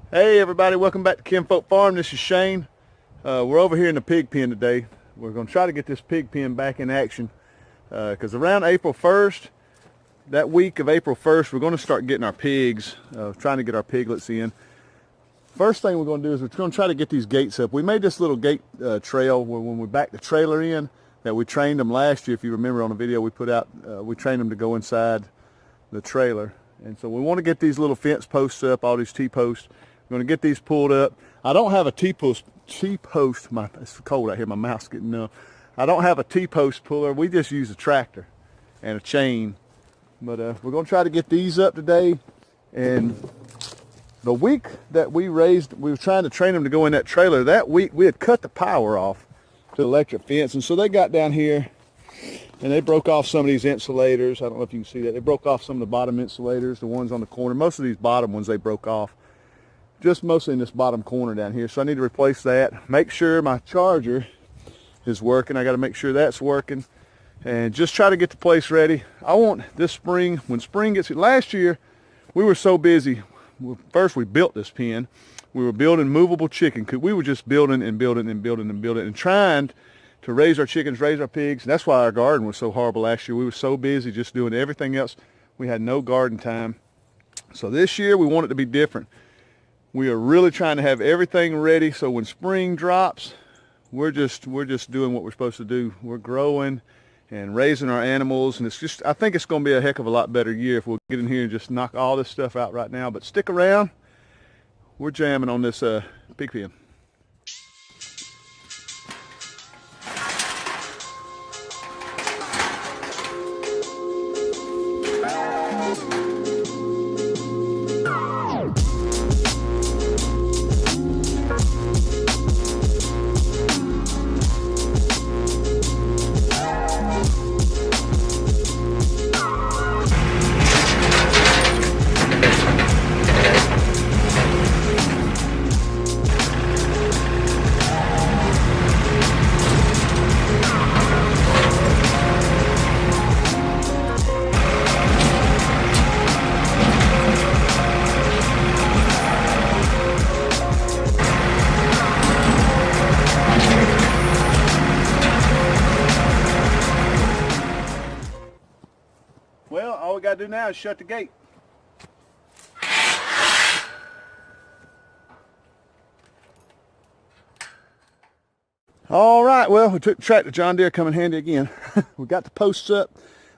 Hey everybody, welcome back to Kinfolk Farm. This is Shane. We're over here in the pig pen today. We're going to try to get this pig pen back in action because around April 1st, that week of April 1st, we're going to start getting our pigs, trying to get our piglets in. First thing we're going to do is we're going to try to get these gates up. We made this little gate trail where when we backed the trailer in, that we trained them last year. If you remember on the video we put out, we trained them to go inside the trailer. And so we want to get these little fence posts up, all these T-posts. We're going to get these pulled up. I don't have a T-post, it's cold out here, my mouth's getting numb. I don't have a T-post puller. We just use a tractor and a chain. But we're going to try to get these up today. And the week that we were trying to train them to go in that trailer, that week we had cut the power off to the electric fence. And so they got down here and they broke off some of these insulators. I don't know if you can see that. They broke off some of the bottom insulators, the ones on the corner. Most of these bottom ones they broke off. Just mostly in this bottom corner down here. So I need to replace that. Make sure my charger is working. I got to make sure that's working. And just try to get the place ready. I want this spring, when spring gets here. Last year, we were so busy. First, we built this pen. We were building movable chicken coop. We were just building and building and building and building and trying to raise our chickens, raise our pigs. And that's why our garden was so horrible last year. We were so busy just doing everything else. We had no garden time. So this year, we want it to be different. We are really trying to have everything ready so when spring drops, we're just doing what we're supposed to do. We're growing and raising our animals, and I think it's going to be a heck of a lot better year if we'll get in here and just knock all this stuff out right now. But stick around. We're jamming on this pig pen. Well, all we got to do now is shut the gate. All right, well, we took the tractor. John Deere come in handy again. We got the posts up.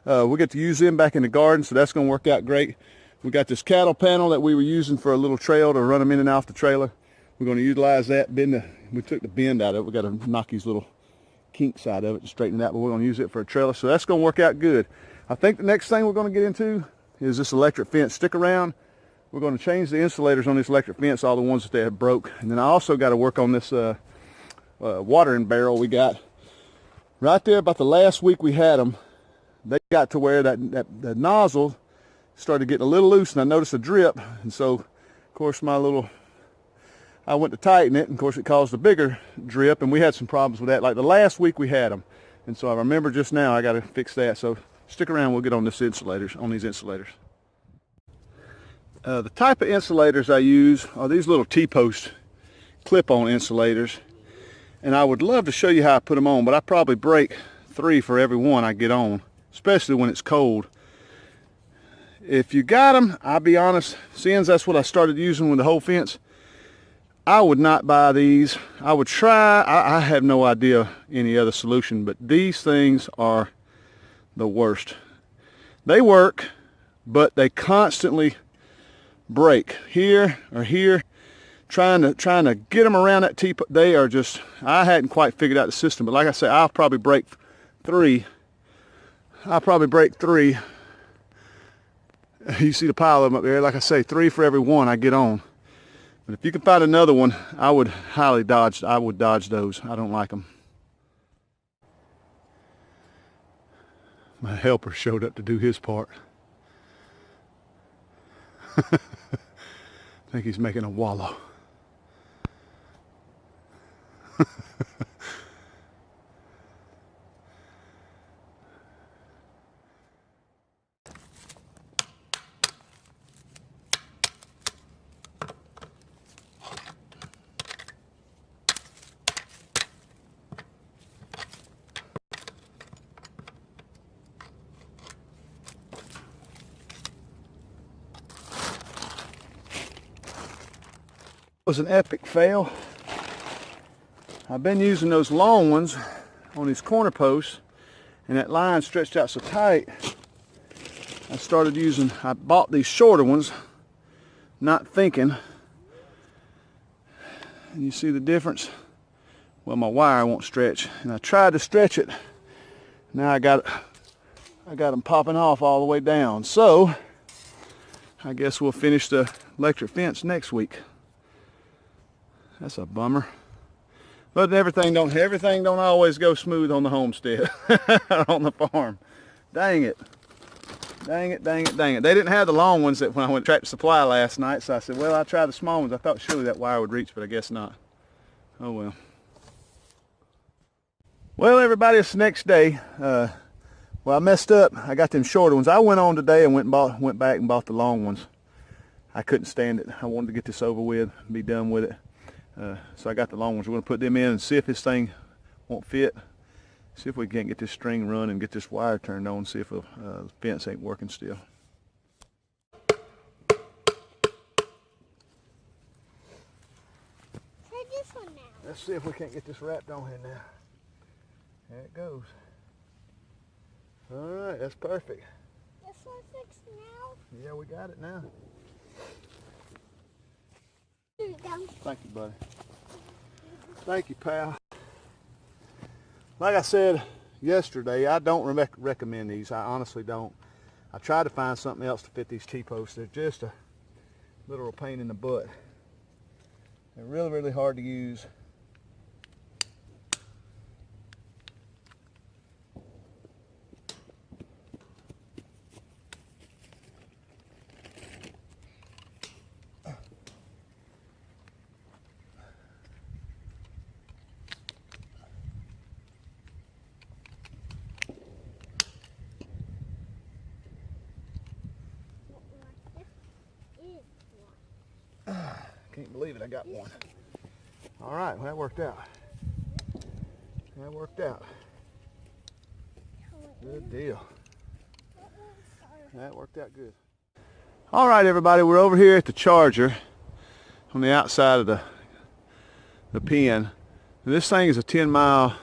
We'll get to use them back in the garden, so that's going to work out great. We got this cattle panel that we were using for a little trail to run them in and off the trailer. We're going to utilize that. We took the bend out of it. We got to knock these little kinks out of it to straighten it out, but we're going to use it for a trailer, so that's going to work out good. I think the next thing we're going to get into is this electric fence. Stick around. We're going to change the insulators on this electric fence, all the ones that they have broke. And then I also got to work on this watering barrel we got. Right there about the last week we had them, they got to where that nozzle started getting a little loose, and I noticed a drip. And so, of course, I went to tighten it, and of course it caused a bigger drip, and we had some problems with that. Like the last week we had them. And so I remember just now I got to fix that. So stick around, we'll get on these insulators. The type of insulators I use are these little T-post clip-on insulators. And I would love to show you how I put them on, but I probably break 3 for every one I get on, especially when it's cold. If you got them, I'll be honest, seeing that's what I started using with the whole fence, I would not buy these. I would try, I have no idea any other solution, but these things are the worst. They work, but they constantly break here or here. Trying to get them around that T, they are just, I hadn't quite figured out the system, but like I say, I'll probably break 3. You see the pile of them up there. Like I say, 3 for every one I get on. But if you can find another one, I would dodge those. I don't like them. My helper showed up to do his part. I think he's making a wallow. was an epic fail. I've been using those long ones on these corner posts, and that line stretched out so tight. I bought these shorter ones, not thinking. And you see the difference? Well, my wire won't stretch, and I tried to stretch it. Now I got them popping off all the way down. So I guess we'll finish the electric fence next week. That's a bummer. But everything don't always go smooth on the homestead, on the farm. Dang it. Dang it, dang it, dang it. They didn't have the long ones that when I went to Tractor Supply last night, so I said, well, I'll try the small ones. I thought surely that wire would reach, but I guess not. Oh well. Well, everybody, it's the next day. Well, I messed up. I got them shorter ones. I went on today and went back and bought the long ones. I couldn't stand it. I wanted to get this over with and be done with it. So I got the long ones. We're going to put them in and see if this thing won't fit. See if we can't get this string run and get this wire turned on. See if the fence ain't working still. Try this one now. Let's see if we can't get this wrapped on here now. There it goes. All right, that's perfect. This one's fixed now. Yeah, we got it now. Thank you, buddy. Thank you, pal. Like I said yesterday, I don't recommend these. I honestly don't. I tried to find something else to fit these T-posts. They're just a literal pain in the butt. They're really, really hard to use. Can't believe it, I got one. All right, well, that worked out. That worked out. Good deal. That worked out good. All right, everybody, we're over here at the charger on the outside of the pen. And this thing is a 10-mile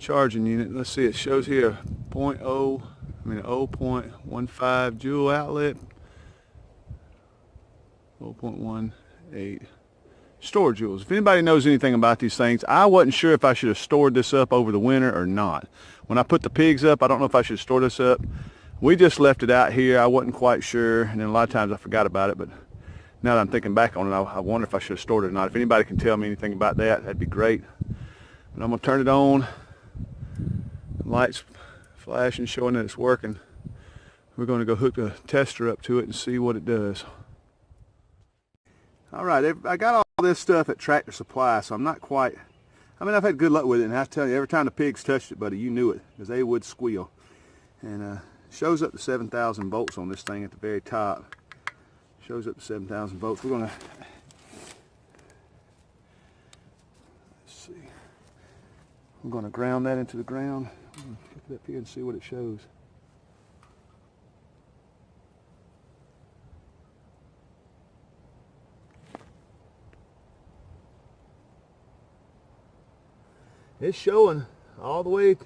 charging unit. Let's see, it shows here 0.15 joule outlet. 0.18 storage joules. If anybody knows anything about these things, I wasn't sure if I should have stored this up over the winter or not. When I put the pigs up, I don't know if I should store this up. We just left it out here. I wasn't quite sure, and then a lot of times I forgot about it, but now that I'm thinking back on it, I wonder if I should have stored it or not. If anybody can tell me anything about that, that'd be great. But I'm going to turn it on. Lights flashing, showing that it's working. We're going to go hook the tester up to it and see what it does. All right, I got all this stuff at Tractor Supply, so I'm not quite, I've had good luck with it, and I tell you, every time the pigs touched it, buddy, you knew it, because they would squeal. And shows up to 7,000 volts on this thing at the very top. Shows up to 7,000 volts. We're gonna, let's see, we're gonna ground that into the ground. I'm gonna hook it up here and see what it shows. It's showing all the way, you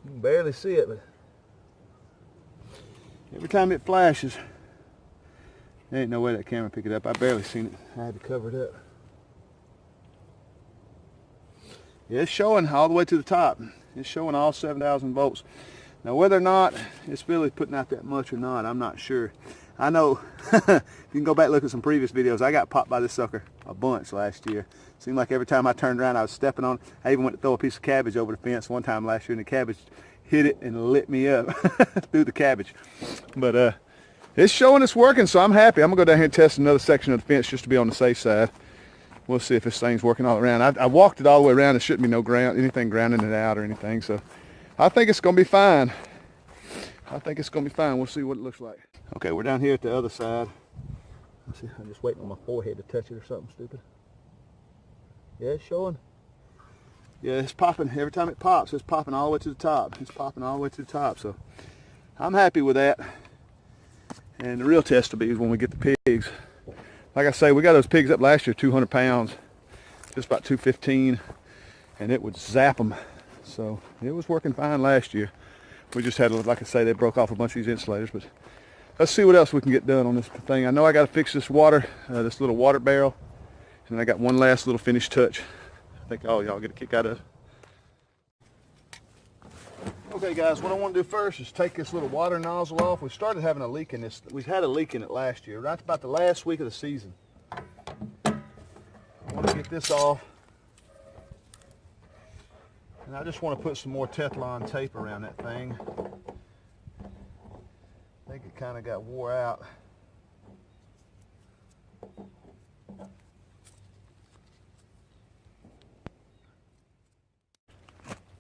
can barely see it, but every time it flashes, there ain't no way that camera pick it up. I barely seen it. I had to cover it up. Yeah, it's showing all the way to the top. It's showing all 7,000 volts. Now whether or not it's really putting out that much or not, I'm not sure. I know, you can go back and look at some previous videos, I got popped by this sucker a bunch last year. Seemed like every time I turned around I was stepping on it. I even went to throw a piece of cabbage over the fence one time last year, and the cabbage hit it and lit me up through the cabbage. But it's showing it's working, so I'm happy. I'm going to go down here and test another section of the fence just to be on the safe side. We'll see if this thing's working all around. I walked it all the way around. There shouldn't be no anything grounding it out or anything, so I think it's going to be fine. I think it's going to be fine. We'll see what it looks like. Okay, we're down here at the other side. Let's see, I'm just waiting on my forehead to touch it or something stupid. Yeah, it's showing. Yeah, it's popping. Every time it pops, it's popping all the way to the top. It's popping all the way to the top, so I'm happy with that. And the real test will be when we get the pigs Like I say, we got those pigs up last year, 200 pounds, just about 215, and it would zap them. So it was working fine last year. We just had, like I say, they broke off a bunch of these insulators, but let's see what else we can get done on this thing. I know I got to fix this water, this little water barrel, and I got one last little finish touch. I think all y'all get a kick out of it. Okay guys, what I want to do first is take this little water nozzle off. We started having a leak in this. We had a leak in it last year, right about the last week of the season. I want to get this off. And I just want to put some more Teflon tape around that thing. I think it kind of got wore out.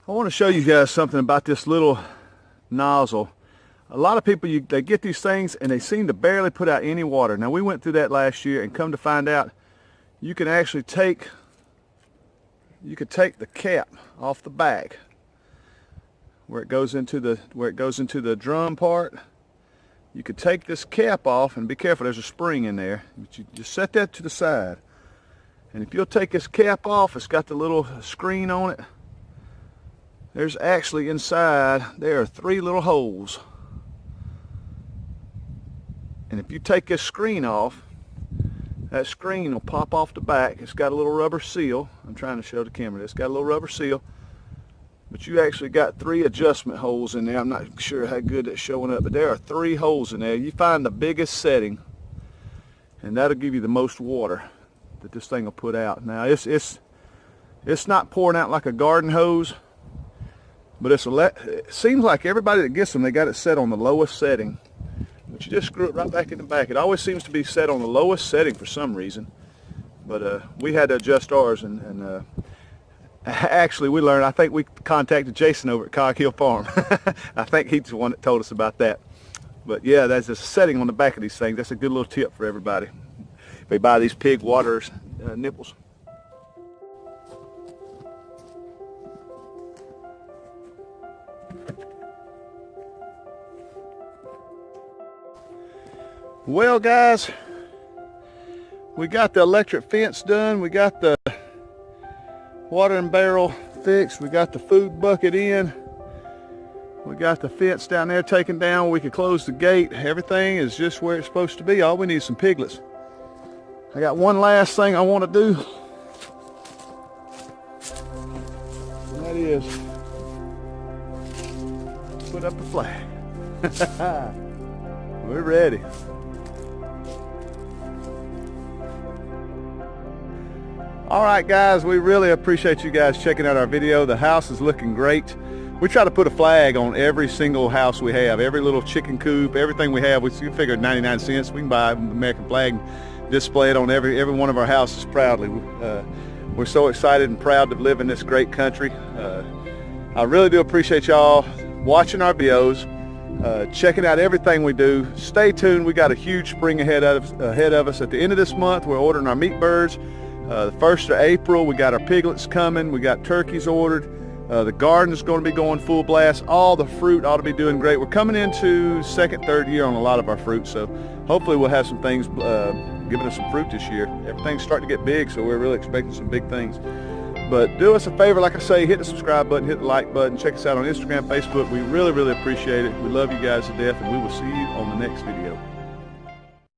I want to show you guys something about this little nozzle. A lot of people, they get these things and they seem to barely put out any water. Now we went through that last year, and come to find out, you can actually take the cap off the back where it goes into the drum part. You could take this cap off, and be careful, there's a spring in there, but you just set that to the side. And if you'll take this cap off, it's got the little screen on it. There's actually inside, there are 3 little holes. And if you take this screen off, that screen will pop off the back. It's got a little rubber seal. I'm trying to show the camera. It's got a little rubber seal. But you actually got 3 adjustment holes in there. I'm not sure how good that's showing up, but there are 3 holes in there. You find the biggest setting, and that'll give you the most water that this thing will put out. Now it's not pouring out like a garden hose, but it seems like everybody that gets them, they got it set on the lowest setting. But you just screw it right back in the back. It always seems to be set on the lowest setting for some reason. But we had to adjust ours, and actually we learned, I think we contacted Jason over at Cog Hill Farm. I think he's the one that told us about that. But yeah, there's a setting on the back of these things. That's a good little tip for everybody if they buy these pig water nipples. Well guys, we got the electric fence done, we got the watering barrel fixed, we got the food bucket in, we got the fence down there taken down, we could close the gate. Everything is just where it's supposed to be. All we need is some piglets. I got one last thing I want to do, and that is put up the flag. We're ready. Alright guys, we really appreciate you guys checking out our video. The house is looking great. We try to put a flag on every single house we have, every little chicken coop, everything we have. We figured 99 cents. We can buy an American flag and display it on every one of our houses proudly. We're so excited and proud to live in this great country. I really do appreciate y'all watching our videos, checking out everything we do. Stay tuned. We got a huge spring ahead of us. At the end of this month, we're ordering our meat birds. The 1st of April, we got our piglets coming. We got turkeys ordered. The garden is going to be going full blast. All the fruit ought to be doing great. We're coming into 2nd, 3rd year on a lot of our fruit, so hopefully we'll have some things giving us some fruit this year. Everything's starting to get big, so we're really expecting some big things. But do us a favor, like I say, hit the subscribe button, hit the like button, check us out on Instagram, Facebook. We really, really appreciate it. We love you guys to death, and we will see you on the next video.